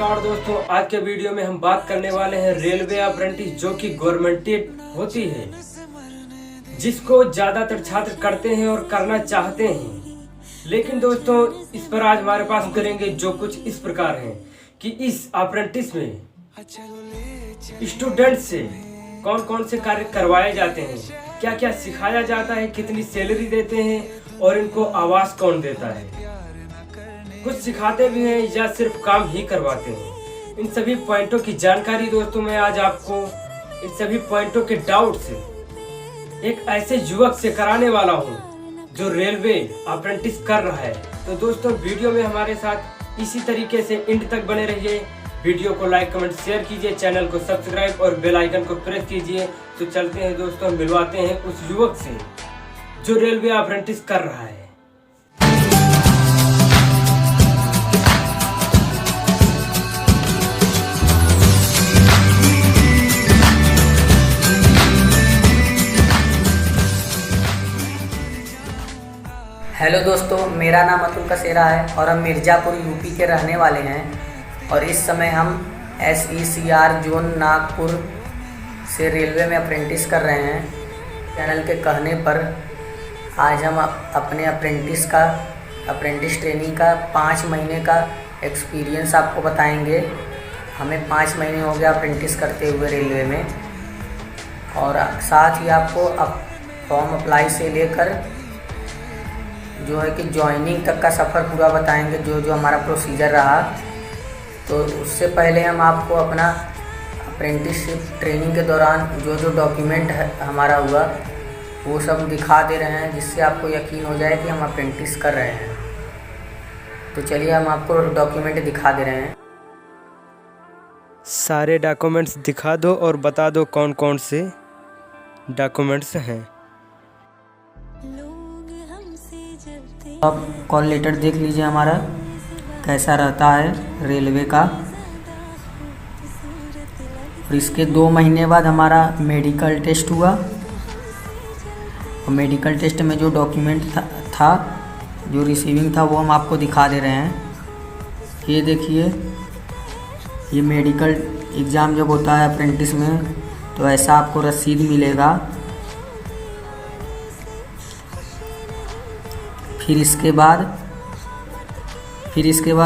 नमस्कार दोस्तों, आज के वीडियो में हम बात करने वाले हैं रेलवे अप्रेंटिस जो कि गवर्नमेंटेड होती है, जिसको ज्यादातर छात्र करते हैं और करना चाहते हैं। लेकिन दोस्तों इस पर आज हमारे पास करेंगे जो कुछ इस प्रकार हैं कि इस अप्रेंटिस में स्टूडेंट से कौन कौन से कार्य करवाए जाते हैं, क्या क्या सिखाया जाता है, कितनी सैलरी देते हैं और इनको आवास कौन देता है, कुछ सिखाते भी हैं या सिर्फ काम ही करवाते हैं। इन सभी पॉइंटों की जानकारी दोस्तों मैं आज आपको इन सभी पॉइंटों के डाउट से एक ऐसे युवक से कराने वाला हूं जो रेलवे अप्रेंटिस कर रहा है। तो दोस्तों वीडियो में हमारे साथ इसी तरीके से एंड तक बने रहिए। वीडियो को लाइक कमेंट शेयर कीजिए, चैनल को सब्सक्राइब और बेल आइकन को प्रेस कीजिए। तो चलते हैं दोस्तों, मिलवाते हैं उस युवक से जो रेलवे अप्रेंटिस कर रहा है। हेलो दोस्तों, मेरा नाम अतुल कसेरा है और हम मिर्ज़ापुर यूपी के रहने वाले हैं। और इस समय हम SECR जोन नागपुर से रेलवे में अप्रेंटिस कर रहे हैं। चैनल के कहने पर आज हम अपने अप्रेंटिस ट्रेनिंग का 5 महीने का एक्सपीरियंस आपको बताएंगे। हमें 5 महीने हो गया अप्रेंटिस करते हुए रेलवे में, और साथ ही आपको फॉर्म अप्लाई से लेकर जो है कि ज्वाइनिंग तक का सफ़र पूरा बताएंगे, जो जो हमारा प्रोसीजर रहा। तो उससे पहले हम आपको अपना अप्रेंटिसशिप ट्रेनिंग के दौरान जो जो डॉक्यूमेंट हमारा हुआ वो सब दिखा दे रहे हैं, जिससे आपको यकीन हो जाए कि हम अप्रेंटिस कर रहे हैं। तो चलिए हम आपको डॉक्यूमेंट दिखा दे रहे हैं। सारे डॉक्यूमेंट्स दिखा दो और बता दो कौन कौन से डॉक्यूमेंट्स हैं। आप कॉल लेटर देख लीजिए हमारा कैसा रहता है रेलवे का। और इसके 2 महीने बाद हमारा मेडिकल टेस्ट हुआ, और मेडिकल टेस्ट में जो डॉक्यूमेंट था जो रिसीविंग था वो हम आपको दिखा दे रहे हैं। ये देखिए, ये मेडिकल एग्ज़ाम जब होता है अप्रेंटिस में तो ऐसा आपको रसीद मिलेगा। फिर इसके बाद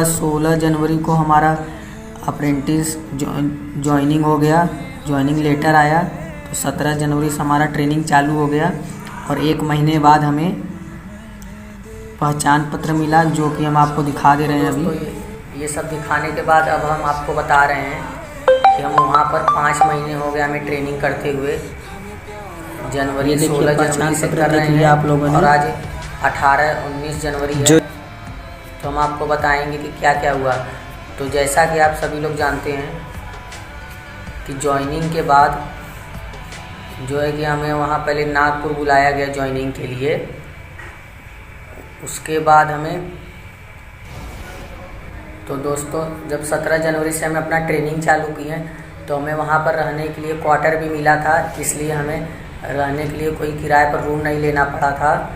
16 जनवरी को हमारा अप्रेंटिस ज्वाइनिंग हो गया, ज्वाइनिंग लेटर आया। तो 17 जनवरी से हमारा ट्रेनिंग चालू हो गया, और 1 महीने बाद हमें पहचान पत्र मिला, जो कि हम आपको दिखा दे रहे हैं अभी। ये सब दिखाने के बाद अब हम आपको बता रहे हैं कि हम वहाँ पर 5 महीने हो गया हमें ट्रेनिंग करते हुए। जनवरी 16 जनवरी से कर रहे हैं आप लोगों ने, और आज 18-19 जनवरी है। तो हम आपको बताएंगे कि क्या क्या हुआ। तो जैसा कि आप सभी लोग जानते हैं कि ज्वाइनिंग के बाद जो है कि हमें वहाँ पहले नागपुर बुलाया गया ज्वाइनिंग के लिए। उसके बाद हमें तो दोस्तों जब 17 जनवरी से हमें अपना ट्रेनिंग चालू की है तो हमें वहाँ पर रहने के लिए क्वार्टर भी मिला था, इसलिए हमें रहने के लिए कोई किराए पर रूम नहीं लेना पड़ा था।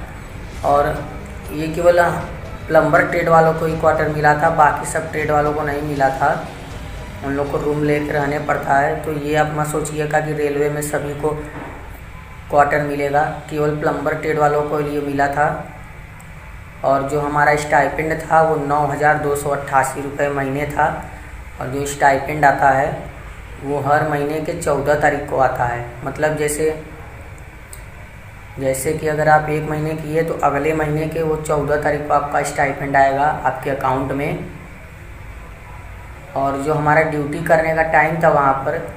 और ये केवल प्लम्बर ट्रेड वालों को ही क्वार्टर मिला था, बाकी सब ट्रेड वालों को नहीं मिला था। उन लोग को रूम लेकर रहने पड़ता है। तो ये आप मत सोचिएगा कि रेलवे में सभी को क्वार्टर मिलेगा, केवल प्लम्बर ट्रेड वालों को लिए मिला था। और जो हमारा स्टाइपेंड था वो 9,288 रुपये महीने था, और जो स्टाइपेंड आता है वो हर महीने के 14 तारीख को आता है। मतलब जैसे कि अगर आप 1 महीने किए तो अगले महीने के वो 14 तारीख को आपका स्टाइपेंड आएगा आपके अकाउंट में। और जो हमारा ड्यूटी करने का टाइम था वहाँ पर,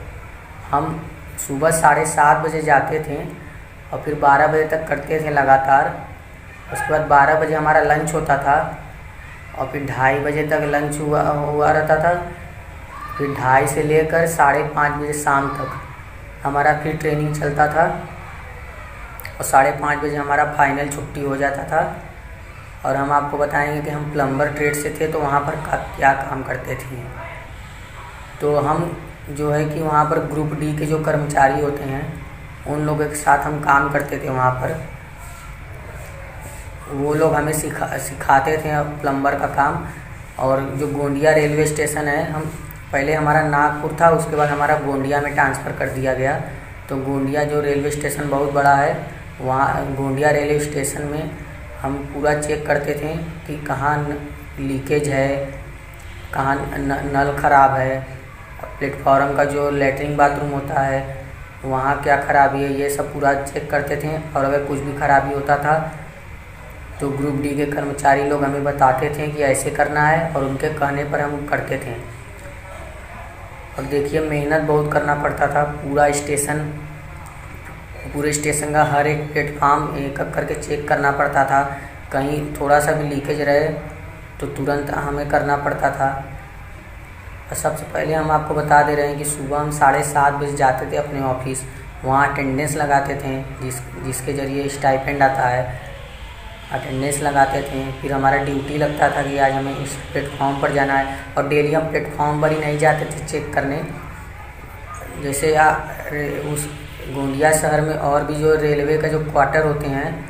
हम सुबह 7:30 बजे जाते थे और फिर 12 बजे तक करते थे लगातार। उसके बाद 12 बजे हमारा लंच होता था, और फिर 2:30 बजे तक लंच हुआ रहता था। फिर 2:30 से लेकर 5:30 बजे शाम तक हमारा फिर ट्रेनिंग चलता था, और 5:30 बजे हमारा फाइनल छुट्टी हो जाता था। और हम आपको बताएंगे कि हम प्लम्बर ट्रेड से थे तो वहाँ पर क्या काम करते थे। तो हम जो है कि वहाँ पर ग्रुप डी के जो कर्मचारी होते हैं उन लोगों के साथ हम काम करते थे। वहाँ पर वो लोग हमें सिखाते थे प्लम्बर का काम। और जो गोंदिया रेलवे स्टेशन है, हम पहले हमारा नागपुर था, उसके बाद हमारा गोंदिया में ट्रांसफ़र कर दिया गया। तो गोंदिया जो रेलवे स्टेशन बहुत बड़ा है, वहाँ गोंदिया रेलवे स्टेशन में हम पूरा चेक करते थे कि कहाँ लीकेज है, कहाँ नल ख़राब है, प्लेटफॉर्म का जो लैट्रिन बाथरूम होता है वहाँ क्या ख़राबी है, ये सब पूरा चेक करते थे। और अगर कुछ भी ख़राबी होता था तो ग्रुप डी के कर्मचारी लोग हमें बताते थे कि ऐसे करना है, और उनके कहने पर हम करते थे। और देखिए मेहनत बहुत करना पड़ता था, पूरे स्टेशन का हर एक प्लेटफार्म एक एक करके चेक करना पड़ता था। कहीं थोड़ा सा भी लीकेज रहे तो तुरंत हमें करना पड़ता था। और सबसे पहले हम आपको बता दे रहे हैं कि सुबह हम 7:30 बजे जाते थे अपने ऑफिस, वहाँ अटेंडेंस लगाते थे जिसके ज़रिए स्टाइपेंड आता है। अटेंडेंस लगाते थे, फिर हमारा ड्यूटी लगता था कि आज हमें इस प्लेटफॉर्म पर जाना है। और डेली हम प्लेटफॉर्म पर ही नहीं जाते थे चेक करने, जैसे उस गोंदिया शहर में और भी जो रेलवे का जो क्वार्टर होते हैं,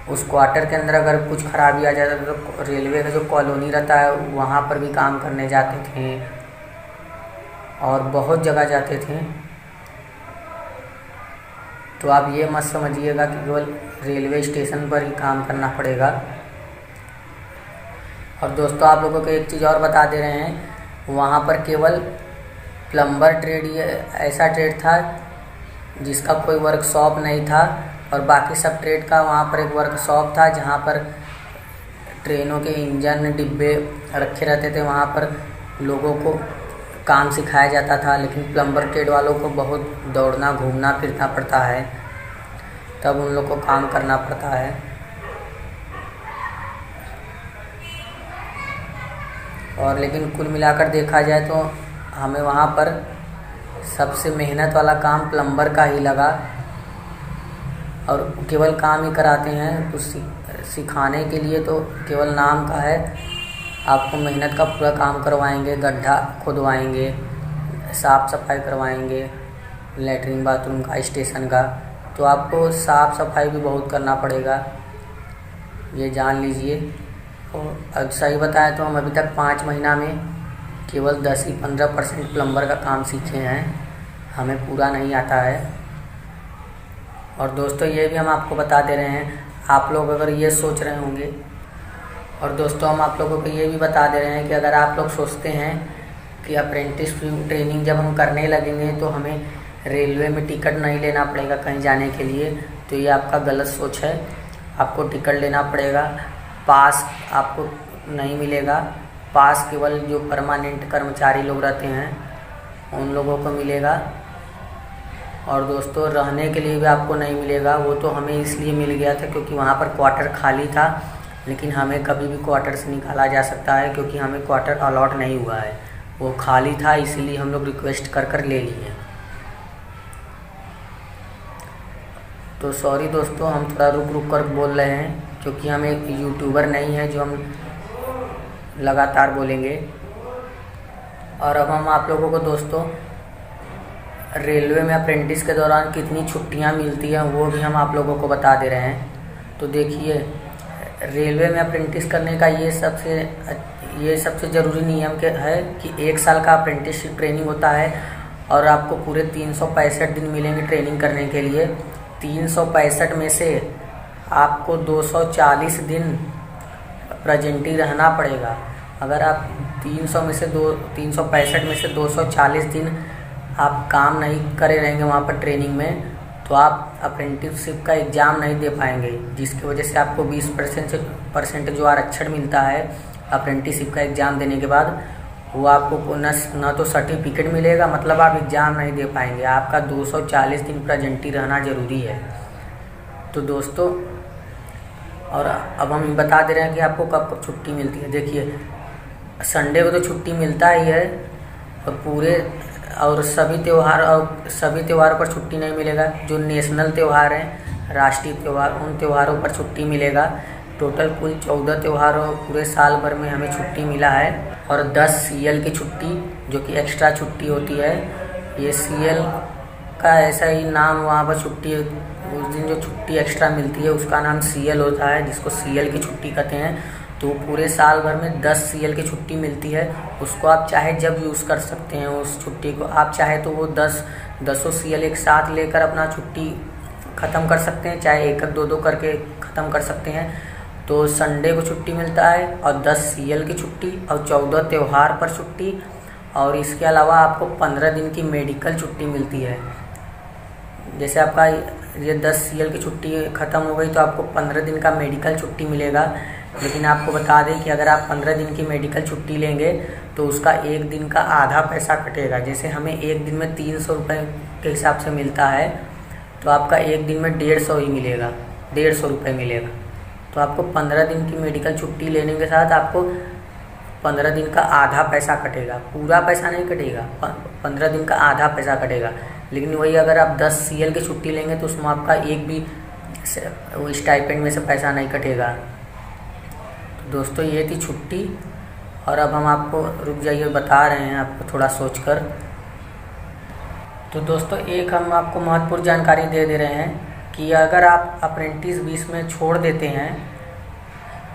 उस क्वार्टर के अंदर अगर कुछ खराबी आ जाता था तो रेलवे का जो कॉलोनी रहता है वहाँ पर भी काम करने जाते थे, और बहुत जगह जाते थे। तो आप ये मत समझिएगा कि केवल रेलवे स्टेशन पर ही काम करना पड़ेगा। और दोस्तों आप लोगों को एक चीज़ और बता दे रहे हैं, वहाँ पर केवल प्लम्बर ट्रेड ये ऐसा ट्रेड था जिसका कोई वर्कशॉप नहीं था, और बाकी सब ट्रेड का वहाँ पर एक वर्कशॉप था जहाँ पर ट्रेनों के इंजन डिब्बे रखे रहते थे, वहाँ पर लोगों को काम सिखाया जाता था। लेकिन प्लम्बर ट्रेड वालों को बहुत दौड़ना घूमना फिरना पड़ता है, तब उन लोग को काम करना पड़ता है। और लेकिन कुल मिलाकर देखा जाए तो हमें वहाँ पर सबसे मेहनत वाला काम प्लम्बर का ही लगा। और केवल काम ही कराते हैं, कुछ सिखाने के लिए तो केवल नाम का है। आपको मेहनत का पूरा काम करवाएंगे, गड्ढा खुदवाएंगे, साफ़ सफाई करवाएंगे लैट्रिन बाथरूम का, स्टेशन का। तो आपको साफ़ सफाई भी बहुत करना पड़ेगा, ये जान लीजिए। और सही बताएं तो हम अभी तक 5 महीना में केवल 10 ही 15% प्लम्बर का काम सीखे हैं, हमें पूरा नहीं आता है। और दोस्तों ये भी हम आपको बता दे रहे हैं, आप लोग अगर ये सोच रहे होंगे, और दोस्तों हम आप लोगों को ये भी बता दे रहे हैं कि अगर आप लोग सोचते हैं कि अप्रेंटिस ट्रेनिंग जब हम करने लगेंगे तो हमें रेलवे में टिकट नहीं लेना पड़ेगा कहीं जाने के लिए, तो ये आपका गलत सोच है। आपको टिकट लेना पड़ेगा, पास आपको नहीं मिलेगा। पास केवल जो परमानेंट कर्मचारी लोग रहते हैं उन लोगों को मिलेगा। और दोस्तों रहने के लिए भी आपको नहीं मिलेगा, वो तो हमें इसलिए मिल गया था क्योंकि वहाँ पर क्वार्टर खाली था, लेकिन हमें कभी भी क्वार्टर से निकाला जा सकता है क्योंकि हमें क्वार्टर अलॉट नहीं हुआ है, वो खाली था, इसीलिए हम लोग रिक्वेस्ट कर ले लिए। तो सॉरी दोस्तों, हम थोड़ा रुक कर बोल रहे हैं क्योंकि हम एक यूट्यूबर नहीं है जो हम लगातार बोलेंगे। और अब हम आप लोगों को दोस्तों रेलवे में अप्रेंटिस के दौरान कितनी छुट्टियां मिलती हैं वो भी हम आप लोगों को बता दे रहे हैं। तो देखिए रेलवे में अप्रेंटिस करने का ये सबसे ज़रूरी नियम है कि 1 साल का अप्रेंटिसशिप ट्रेनिंग होता है और आपको पूरे 365 दिन मिलेंगे ट्रेनिंग करने के लिए। 365 में से आपको 240 दिन प्रेजेंटी रहना पड़ेगा। अगर आप 365 में से 240 दिन आप काम नहीं करे रहेंगे वहाँ पर ट्रेनिंग में, तो आप अप्रेंटिसशिप का एग्ज़ाम नहीं दे पाएंगे, जिसकी वजह से आपको 20% जो आरक्षण मिलता है अप्रेंटिसशिप का एग्ज़ाम देने के बाद, वो आपको न तो सर्टिफिकेट मिलेगा, मतलब आप एग्ज़ाम नहीं दे पाएंगे। आपका 240 दिन प्रेजेंटी रहना ज़रूरी है। तो दोस्तों और अब हम बता दे रहे हैं कि आपको कब कब छुट्टी मिलती है। देखिए संडे को तो छुट्टी मिलता ही है, और सभी त्योहारों पर छुट्टी नहीं मिलेगा। जो नेशनल त्यौहार हैं, राष्ट्रीय त्यौहार, उन त्योहारों पर छुट्टी मिलेगा। टोटल कुल 14 त्योहारों पूरे साल भर में हमें छुट्टी मिला है। और 10 CL की छुट्टी जो कि एक्स्ट्रा छुट्टी होती है, ये CL का ऐसा ही नाम, वहाँ पर छुट्टी उस दिन जो छुट्टी एक्स्ट्रा मिलती है उसका नाम CL होता है, जिसको CL की छुट्टी कहते हैं। तो पूरे साल भर में 10 CL की छुट्टी मिलती है। उसको आप चाहे जब यूज़ कर सकते हैं। उस छुट्टी को आप चाहे तो वो 10 CL एक साथ लेकर अपना छुट्टी ख़त्म कर सकते हैं, चाहे एक दो दो करके ख़त्म कर सकते हैं। तो संडे को छुट्टी मिलता है और 10 CL की छुट्टी और 14 त्यौहार पर छुट्टी, और इसके अलावा आपको 15 दिन की मेडिकल छुट्टी मिलती है। जैसे आपका ये 10 CL की छुट्टी ख़त्म हो गई तो आपको 15 दिन का मेडिकल छुट्टी मिलेगा। लेकिन आपको बता दें कि अगर आप 15 दिन की मेडिकल छुट्टी लेंगे तो उसका एक दिन का आधा पैसा कटेगा। जैसे हमें एक दिन में 300 रुपये के हिसाब से मिलता है, तो आपका एक दिन में 150 ही मिलेगा, 150 रुपये मिलेगा। तो आपको 15 दिन की मेडिकल छुट्टी लेने के साथ आपको 15 दिन का आधा पैसा कटेगा, पूरा पैसा नहीं कटेगा, 15 दिन का आधा पैसा कटेगा। लेकिन वही अगर आप 10 CL की छुट्टी लेंगे तो उसमें आपका एक भी स्टाइपेंड में से पैसा नहीं कटेगा। तो दोस्तों ये थी छुट्टी, और अब हम आपको रुक जाइए बता रहे हैं आपको थोड़ा सोचकर। तो दोस्तों एक हम आपको महत्वपूर्ण जानकारी दे रहे हैं कि अगर आप अप्रेंटिस बीच में छोड़ देते हैं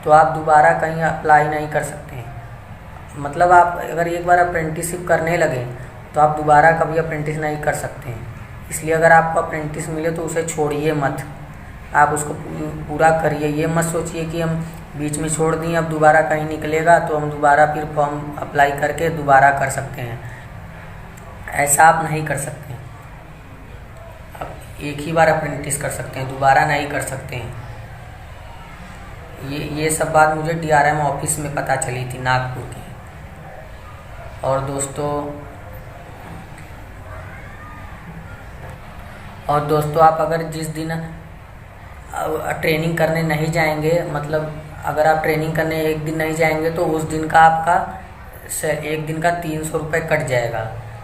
तो आप दोबारा कहीं अप्लाई नहीं कर सकते हैं। मतलब आप अगर एक बार अप्रेंटिसशिप करने लगे तो आप दोबारा कभी अप्रेंटिस नहीं कर सकते हैं। इसलिए अगर आपको अप्रेंटिस मिले तो उसे छोड़िए मत, आप उसको पूरा करिए। ये मत सोचिए कि हम बीच में छोड़ दिए अब दोबारा कहीं निकलेगा तो हम दोबारा फिर फॉर्म अप्लाई करके दोबारा कर सकते हैं। ऐसा आप नहीं कर सकते हैं। आप एक ही बार अप्रेंटिस कर सकते हैं, दोबारा नहीं कर सकते हैं। ये सब बात मुझे DRM ऑफिस में पता चली थी नागपुर की। और दोस्तों आप अगर जिस दिन ट्रेनिंग करने नहीं जाएंगे, मतलब अगर आप ट्रेनिंग करने एक दिन नहीं जाएंगे तो उस दिन का आपका एक दिन का 300 रुपये कट जाएगा।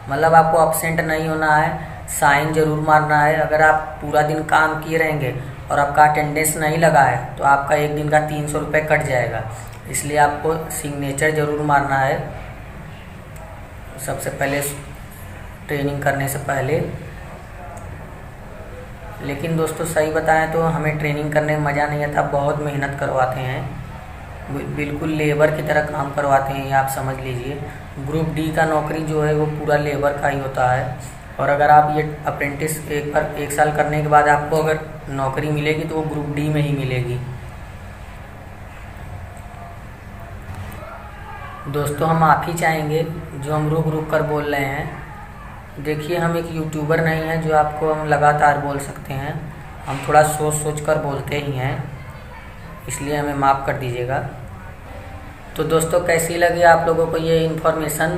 मतलब आपको अपसेंट नहीं होना है, साइन ज़रूर मारना है। अगर आप पूरा दिन काम किए रहेंगे और आपका अटेंडेंस नहीं लगा है तो आपका एक दिन का 300 रुपये कट जाएगा। इसलिए आपको सिग्नेचर ज़रूर मारना है सबसे पहले ट्रेनिंग करने से पहले। लेकिन दोस्तों सही बताएं तो हमें ट्रेनिंग करने में मज़ा नहीं आता, बहुत मेहनत करवाते हैं, बिल्कुल लेबर की तरह काम करवाते हैं, ये आप समझ लीजिए। ग्रुप D का नौकरी जो है वो पूरा लेबर का ही होता है। और अगर आप ये अप्रेंटिस एक साल करने के बाद आपको अगर नौकरी मिलेगी तो वो ग्रुप D में ही मिलेगी। दोस्तों हम आप ही चाहेंगे जो हम रुक कर बोल रहे हैं। देखिए हम एक यूट्यूबर नहीं है जो आपको हम लगातार बोल सकते हैं, हम थोड़ा सोच कर बोलते ही हैं, इसलिए हमें माफ़ कर दीजिएगा। तो दोस्तों कैसी लगी आप लोगों को ये इन्फॉर्मेशन,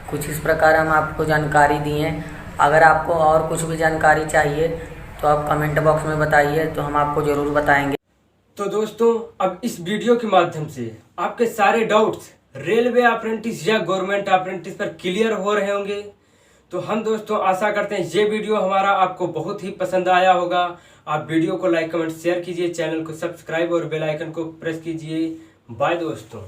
कुछ इस प्रकार हम आपको जानकारी दी है। अगर आपको और कुछ भी जानकारी चाहिए तो आप कमेंट बॉक्स में बताइए, तो हम आपको ज़रूर बताएंगे। तो दोस्तों अब इस वीडियो के माध्यम से आपके सारे डाउट्स रेलवे अप्रेंटिस या गवर्नमेंट अप्रेंटिस पर क्लियर हो रहे होंगे। तो हम दोस्तों आशा करते हैं ये वीडियो हमारा आपको बहुत ही पसंद आया होगा। आप वीडियो को लाइक कमेंट शेयर कीजिए, चैनल को सब्सक्राइब और बेल आइकन को प्रेस कीजिए। बाय दोस्तों।